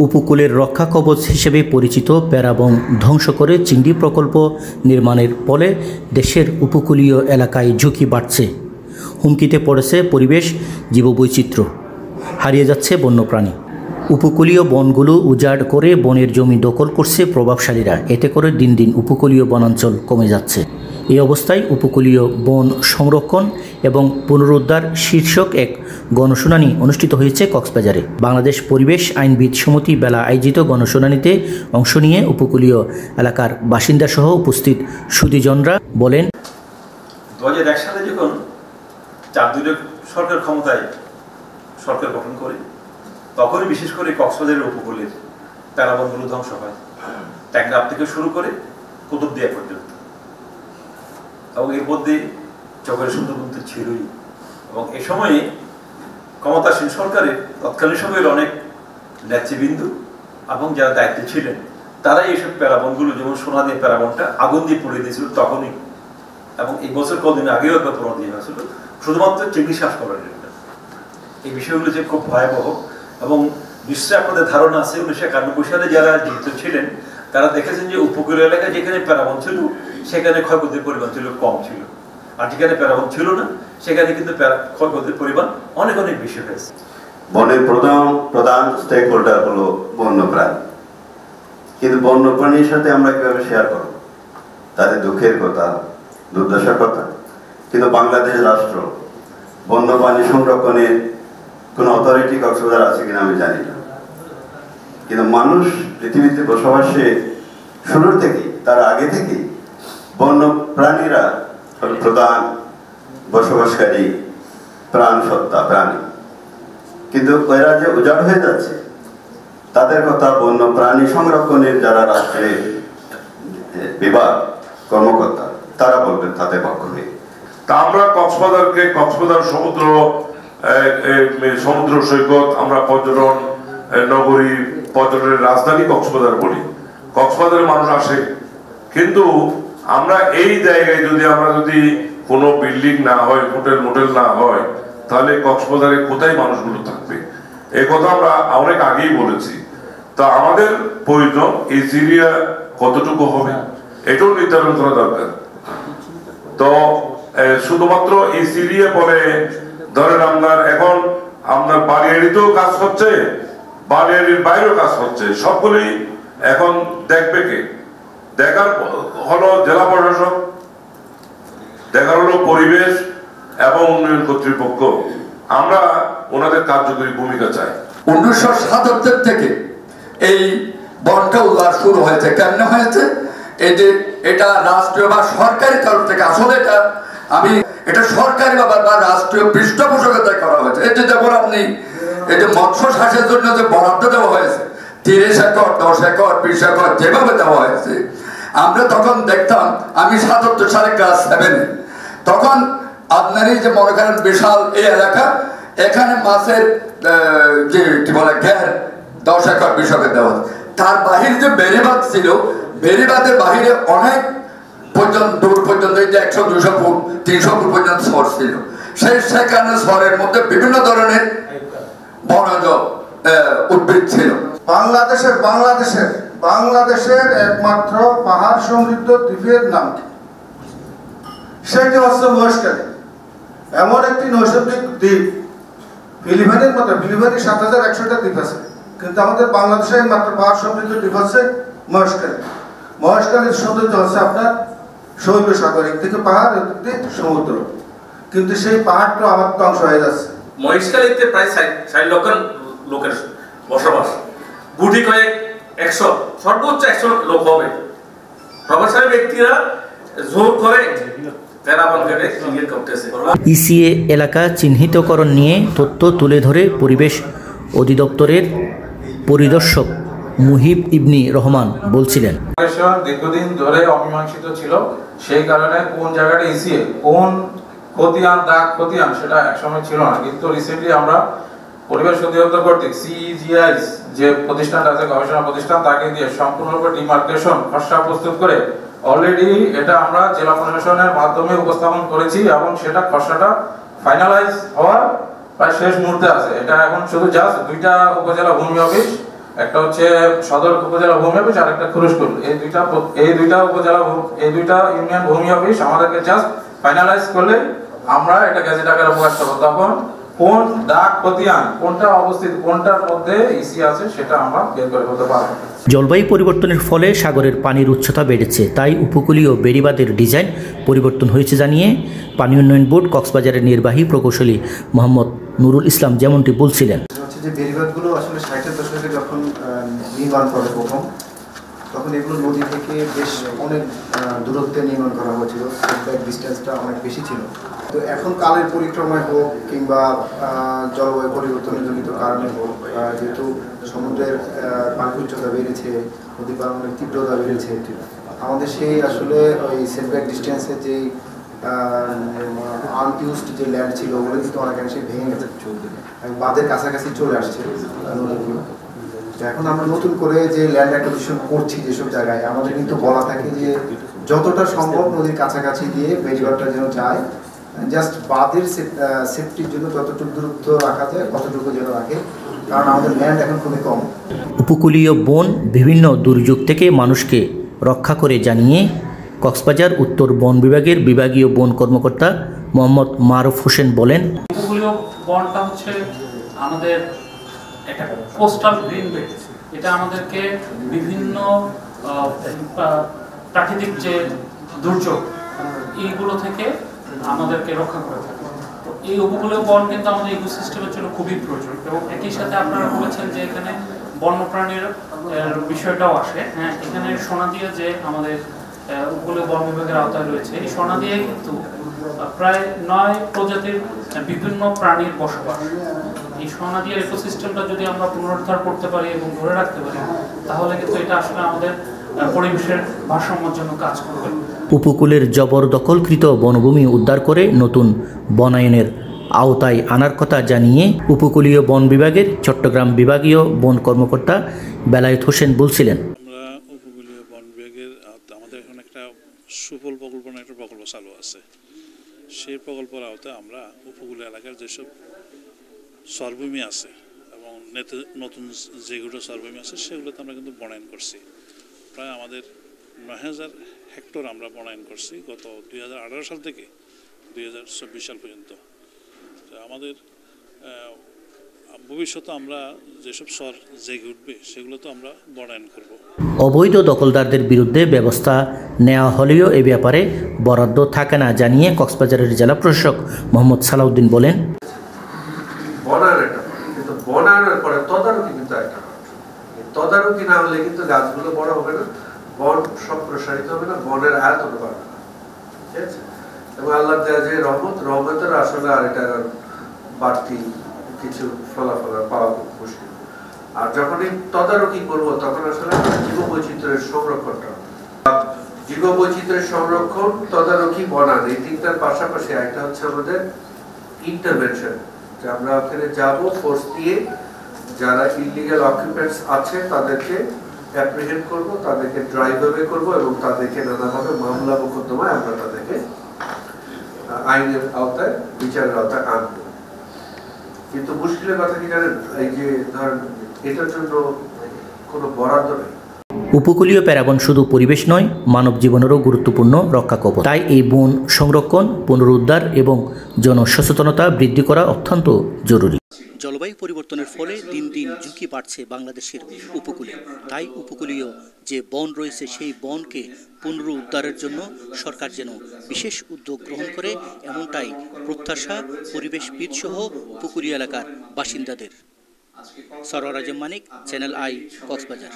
উপকূলের রক্ষা কবচ হিসেবে পরিচিত প্যারাবন ধ্বংস করে চিংড়ি প্রকল্প নির্মাণের ফলে দেশের উপকূলীয় এলাকায় ঝুঁকি বাড়ছে। হুমকিতে পড়েছে পরিবেশ, জীববৈচিত্র্য, হারিয়ে যাচ্ছে বন্যপ্রাণী। উপকূলীয় বনগুলো উজাড় করে বনের জমি দখল করছে প্রভাবশালীরা। এতে করে দিন দিন উপকূলীয় বনাঞ্চল কমে যাচ্ছে। এই অবস্থায় উপকূলীয় বন সংরক্ষণ এবং পুনরুদ্ধার শীর্ষক এক গণশুনানি অনুষ্ঠিত হয়েছে কক্সবাজারে। বাংলাদেশ পরিবেশ আইনবিদ সমিতি বেলা আয়োজিত গণশুনানিতে অংশ নিয়ে উপকূলীয় এলাকার বাসিন্দাসহ উপস্থিত সুধীজনরা বলেন, 2001 সালে যখন চারদলীয় সরকার ক্ষমতায় সরকার গঠন করে তখনই বিশেষ করে কক্সবাজারের উপকূলের প্যারাবনগুলো ধ্বংস হয়, ট্যাংরাপ থেকে শুরু করে কুতুবদিয়া পর্যন্ত। এবং এর মধ্যে চকের সুন্দরবন তো ছিলই। এবং এ সময়ে ক্ষমতাসীন সরকারের তৎকালীন সময়ের অনেক নেতৃবৃন্দু এবং যারা দায়িত্বে ছিলেন তারাই এইসব প্যারাবনগুলো, যেমন সোনাদিয়া প্যারাবনটা আগুন দিয়ে পুড়িয়ে দিয়েছিল তখনই, এবং এই বছর কদিন আগেও একবার পুরো দিয়ে হয়েছিল শুধুমাত্র চিংড়ি শ্বাস করার জন্য। এই বিষয়গুলো যে খুব ভয়াবহ, এবং নিশ্চয়ই আপনাদের ধারণা আছে 1991 সালে যারা জীবিত ছিলেন তারা দেখেছেন যে উপকূলীয় এলাকায় যেখানে প্যারাবন ছিল সেখানে ক্ষয়ক্ষতির পরিমাণ ছিল কম ছিল, আর যেখানে প্যারাবন ছিল না সেখানে কিন্তু ক্ষয়ক্ষতির পরিমাণ অনেক অনেক বেশি হয়েছে। বনের প্রধান স্টেক হোল্ডার হলো বন্যপ্রাণী, কিন্তু বন্যপ্রাণীর সাথে আমরা কিভাবে শেয়ার করব তাদের দুঃখের কথা, দুর্দশার কথা। কিন্তু বাংলাদেশ রাষ্ট্র বন্যপ্রাণী সংরক্ষণের কোনো অথরিটি কক্সবাজার আছে কিনা আমি জানি না, কিন্তু মানুষ পৃথিবীতে বসবাসে শুরুর থেকেই, তার আগে থেকেই বন্য প্রাণীরা প্রধান বসবাসকারী প্রাণ সত্তা প্রাণী। কিন্তু এরা যে উজাড় হয়ে যাচ্ছে তাদের কথা বন্য প্রাণী সংরক্ষণের যারা রাষ্ট্রের বিভাগ কর্মকর্তা তারা বলবেন তাদের পক্ষ হয়ে। তা আমরা কক্সবাজারকে কক্সবাজার সমুদ্র সৈকত, আমরা পর্যটন নগরী, পর্যটনের রাজধানী কক্সবাজার বলি। কক্সবাজারের মানুষ আসে, কিন্তু আমরা এই জায়গায় যদি কোনো বিল্ডিং না হয়, হোটেল মোটেল না হয়, তাহলে কক্সবাজারে কোথায় মানুষগুলো থাকবে? এই কথা আমরা অনেক আগেই বলেছি। তা আমাদের প্রয়োজন এই এরিয়া কতটুকু হবে এটাও নির্ধারণ করা দরকার। তো শুধুমাত্র এই এরিয়া বলে ধরেন আপনার বালিয়াড়িতেও কাজ হচ্ছে, বালিয়াড়ির বাইরেও কাজ হচ্ছে, সবগুলি এখন দেখবে কে? দেখার হলো জেলা প্রশাসক, দেখার হলো পরিবেশ এবং উন্নয়ন কর্তৃপক্ষ। আমরা ওনাদের কার্যকরী ভূমিকা চাই। 1977 থেকে এই বনটা উদ্ধার শুরু হয়েছে। কেন হয়েছে? এটা রাষ্ট্রীয় বা সরকারি তরফ থেকে, আসলে এটা সরকারি বা রাষ্ট্রীয় পৃষ্ঠপোষকতায় করা হয়েছে। এটা যেমন আপনি মৎস্য চাষের জন্য যে বরাদ্দ দেওয়া হয়েছে 30 একর, 10 একর, 20 একর যেভাবে দেওয়া হয়েছে, আমরা তখন দেখতাম, আমি 77 সালে ক্লাস 7-এ, তখন আপনার এই যে মনে করেন বিশাল এই এলাকা, এখানে মাছের যে কি বলে ঘের 10 একর 20 একর দেওয়া, তার বাহিরে যে বেড়িবাঁধ ছিল, বেড়িবাঁধের বাহিরে অনেক দূর পর্যন্ত 100-200 ফুট 300 ফুট পর্যন্ত সর ছিল। সেখানে সরের মধ্যে বিভিন্ন ধরনের বনজ উদ্ভিদ ছিল। বাংলাদেশের একমাত্র পাহাড় সমৃদ্ধ দ্বীপের নাম কি? সেটি হচ্ছে মহেশখালী। এমন একটি নৈসর্গিক দ্বীপ, ফিলিপাইনের মতো, ফিলিপাইনে 7100টা দ্বীপ আছে, কিন্তু আমাদের বাংলাদেশে একমাত্র পাহাড় সমৃদ্ধ দ্বীপ হচ্ছে মহেশখালী। মহেশখালীর সৌন্দর্য হচ্ছে আপনার শৈল সাগর, একদিকে পাহাড়, একদিকে সমুদ্র, কিন্তু সেই পাহাড়টা আমার ধ্বংস হয়ে যাচ্ছে। মহেশখালীতে প্রায় 60 লক্ষ লোকের বসবাস, গুটি কয়েক 100, সর্বোচ্চ 100 লোক হবে। প্রভাবশালী ব্যক্তিরা জোর করে ইসিএ এলাকা চিহ্নিতকরণ নিয়ে তথ্য তুলে ধরে পরিবেশ অধিদপ্তরের পরিদর্শক মুহিব ইবনি রহমান বলছিলেন, দীর্ঘদিন ধরে অমীমাংসিত ছিল, সেই কারণে কোন জায়গাটা ইসিএ, কোন খতিয়ান দাগ খতিয়ান সেটা একসময় ছিল না, কিন্তু রিসেন্টলি আমরা পরিবেশ অধিদপ্তর কর্তৃক সিজিআইস যে প্রতিষ্ঠানটা আছে, গবেষণা প্রতিষ্ঠান, তাকে দিয়ে সম্পূর্ণরূপে ডিমার্কেশন খসড়া প্রস্তুত করে অলরেডি এটা আমরা জেলা প্রশাসনের মাধ্যমে উপস্থাপন করেছি, এবং সেটা খসড়াটা ফাইনালাইজ হওয়ার প্রায় শেষ মুহূর্তে আছে। এটা এখন শুধু জাস্ট 2টা উপজেলা ভূমি অফিস একটা হচ্ছে সদর উপজেলা ভূমি অফিস আর একটা খুরুশকুল। এই দুইটা উপজেলা এই দুইটা ইউনিয়ন ভূমি অফিস আমাদেরকে জাস্ট ফাইনালাইজ করলে আমরা এটা গেজেট আকারে প্রকাশ করবো। তখন কোন দাগ খতিয়ান কোনটা অবস্থিত, কোনটার মধ্যে ইসি আছে সেটা আমরা বের করে বলতে পারবো। জলবায়ু পরিবর্তনের ফলে সাগরের পানির উচ্চতা বেড়েছে, তাই উপকূলীয় বেড়িবাঁধের ডিজাইন পরিবর্তন হয়েছে জানিয়ে পানি উন্নয়ন বোর্ড কক্সবাজারের নির্বাহী প্রকৌশলী মোহাম্মদ নুরুল ইসলাম যেমনটি বলছিলেন। যে বেড়িবাঁধগুলো আসলে 60-এর দশকে যখন নির্মাণ করে প্রথম, তখন এগুলো নদী থেকে বেশ অনেক দূরত্বে নির্মাণ করা হয়েছিল, সেটব্যাক ডিস্টেন্সটা অনেক বেশি ছিল। তো এখন কালের পরিক্রমায় হোক কিংবা জলবায়ু পরিবর্তনের জনিত কারণে হোক, যেহেতু সমুদ্রের পানির উচ্চতা বেড়েছে, নদী পালনের তীব্রতা বেড়েছে, আমাদের সেই আসলে ওই সেটব্যাক ডিস্টেন্সের যেই আনইউজড যে ল্যান্ড ছিল ওগুলো কিন্তু অনেকাংশে ভেঙে গেছে, বাঁধের কাছাকাছি চলে আসছে নদীগুলো। এখন আমরা নতুন করে যে ল্যান্ড অ্যাকুইজিশন করছি যেসব জায়গায়, আমাদের কিন্তু বলা থাকে যে যতটা সম্ভব নদীর কাছাকাছি দিয়ে বেড়িবাঁধটা যেন যায়, জাস্ট বাঁধের সেফটির জন্য যতটুকু দূরত্ব রাখা যায় ততটুকু যেন রাখে, কারণ আমাদের ল্যান্ড এখন খুবই কম। উপকূলীয় বন বিভিন্ন দুর্যোগ থেকে মানুষকে রক্ষা করে জানিয়ে কক্সবাজার উত্তর বন বিভাগের বিভাগীয় বন কর্মকর্তা মোহাম্মদ মারুফ হোসেন বলেন, উপকূলীয় বনটা হচ্ছে আমাদের একটা কোস্টাল গ্রিন বেল্ট। এটা আমাদেরকে বিভিন্ন প্রাকৃতিক যে দুর্যোগ এইগুলো থেকে আমাদেরকে রক্ষা করে থাকে। তো এই উপকূলীয় বন কিন্তু আমাদের ইকোসিস্টেমের জন্য খুবই প্রয়োজন, এবং একই সাথে আপনারা বলেছেন যে এখানে বন্যপ্রাণীর বিষয়টাও আসে। হ্যাঁ, এখানে সোনাদিয়া যে আমাদের উপকূলীয় বন বিভাগের আওতায় রয়েছে, এই সোনাদিয়ায় কিন্তু প্রায় 9 প্রজাতির বিভিন্ন প্রাণীর বসবাস। এই সোনাদিয়ার ইকোসিস্টেমটা যদি আমরা পুনরুদ্ধার করতে পারি এবং ধরে রাখতে পারি, তাহলে কিন্তু এটা আসলে আমাদের পরিবেশের ভারসাম্যের জন্য কাজ করবে। উপকূলের জবরদখলকৃত বনভূমি উদ্ধার করে নতুন বনায়নের আওতায় আনার কথা জানিয়ে উপকূলীয় বন বিভাগের চট্টগ্রাম বিভাগীয় বন কর্মকর্তা বেলায়েত হোসেন বলছিলেন, আমরা উপকূলীয় বন বিভাগের আমাদের এখন একটা সুফল প্রকল্প নামে একটা প্রকল্প চালু আছে। সেই প্রকল্পের আওতায় আমরা উপকূলীয় এলাকার যেসব সরভূমি আছে এবং নতুন যেগুলো সরভূমি আছে সেগুলোতে আমরা কিন্তু বনায়ন করছি। প্রায় আমাদের 9000 হেক্টর আমরা বনায়ন করছি গত 2018 সাল থেকে 2024 সাল পর্যন্ত। আমাদের ভবিষ্যতে আমরা যেসব সর জেগে উঠবে সেগুলো তো আমরা বনায়ন করব। অবৈধ দখলদারদের বিরুদ্ধে ব্যবস্থা নেওয়া হলেও এ ব্যাপারে বরাদ্দ থাকে না জানিয়ে কক্সবাজারের জেলা প্রশাসক মোহাম্মদ সালাউদ্দিন বলেন, কিন্তু বনায়নের পরে তদারকি কিন্তু একটা তদারকি না হলে কিন্তু গাছগুলো বড় হবে না, বন সম্প্রসারিত হবে না, বনের আয়তন বাড়বে না। ঠিক আছে, এবং আল্লাহ যে রহমতের আসলে আর এটা বাড়তি কিছু ফলাফল পাওয়া মুশকিল। আর যখনই তদারকি করবো তখন আসলে জীববৈচিত্র্যের সংরক্ষণটা, জীববৈচিত্র্যের সংরক্ষণ, তদারকি, বনায়ন, এই তিনটার পাশাপাশি একটা হচ্ছে আমাদের ইন্টারভেনশন, যে আমরা ওখানে যাবো ফোর্স দিয়ে, যারা ইলিগাল অকুপেন্টস আছে তাদেরকে অ্যাপ্রিহেন্ড করব, তাদেরকে ড্রাইভ অ্যাওয়ে করব এবং তাদেরকে নানাভাবে মামলা মোকদ্দমায় আমরা তাদেরকে আইনের আওতায়, বিচারের আওতায় আনবো। কিন্তু মুশকিলের কথা কি জানেন, এই যে ধরেন এটার জন্য কোনো বরাদ্দ নেই। উপকূলীয় প্যারাবন শুধু পরিবেশ নয়, মানব জীবনেরও গুরুত্বপূর্ণ রক্ষা কবচ। তাই এই বন সংরক্ষণ, পুনরুদ্ধার এবং জনসচেতনতা বৃদ্ধি করা অত্যন্ত জরুরি। জলবায়ু পরিবর্তনের ফলে দিন দিন ঝুঁকি বাড়ছে বাংলাদেশের উপকূলে। তাই উপকূলীয় যে বন রয়েছে সেই বনকে পুনরুদ্ধারের জন্য সরকার যেন বিশেষ উদ্যোগ গ্রহণ করে, এমনটাই প্রত্যাশা পরিবেশবিদ সহ উপকূলীয় এলাকার বাসিন্দাদের। সরওয়ার আজম মানিক, চ্যানেল আই, কক্সবাজার।